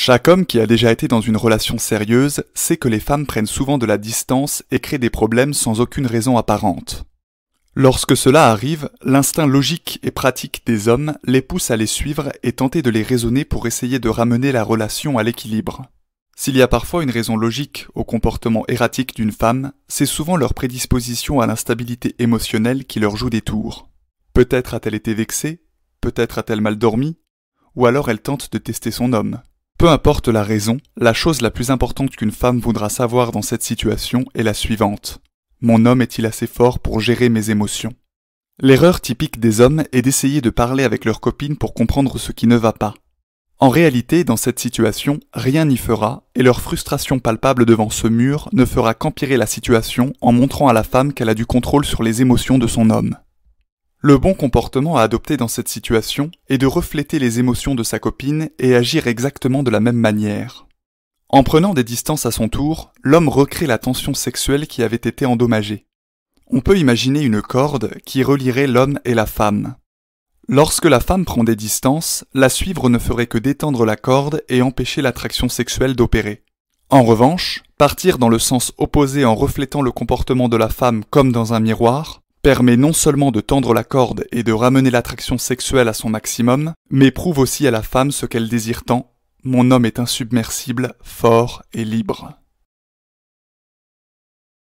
Chaque homme qui a déjà été dans une relation sérieuse sait que les femmes prennent souvent de la distance et créent des problèmes sans aucune raison apparente. Lorsque cela arrive, l'instinct logique et pratique des hommes les pousse à les suivre et tenter de les raisonner pour essayer de ramener la relation à l'équilibre. S'il y a parfois une raison logique au comportement erratique d'une femme, c'est souvent leur prédisposition à l'instabilité émotionnelle qui leur joue des tours. Peut-être a-t-elle été vexée, peut-être a-t-elle mal dormi, ou alors elle tente de tester son homme. Peu importe la raison, la chose la plus importante qu'une femme voudra savoir dans cette situation est la suivante. Mon homme est-il assez fort pour gérer mes émotions? L'erreur typique des hommes est d'essayer de parler avec leur copine pour comprendre ce qui ne va pas. En réalité, dans cette situation, rien n'y fera, et leur frustration palpable devant ce mur ne fera qu'empirer la situation en montrant à la femme qu'elle a du contrôle sur les émotions de son homme. Le bon comportement à adopter dans cette situation est de refléter les émotions de sa copine et agir exactement de la même manière. En prenant des distances à son tour, l'homme recrée la tension sexuelle qui avait été endommagée. On peut imaginer une corde qui relierait l'homme et la femme. Lorsque la femme prend des distances, la suivre ne ferait que détendre la corde et empêcher l'attraction sexuelle d'opérer. En revanche, partir dans le sens opposé en reflétant le comportement de la femme comme dans un miroir, permet non seulement de tendre la corde et de ramener l'attraction sexuelle à son maximum, mais prouve aussi à la femme ce qu'elle désire tant. Mon homme est insubmersible, fort et libre.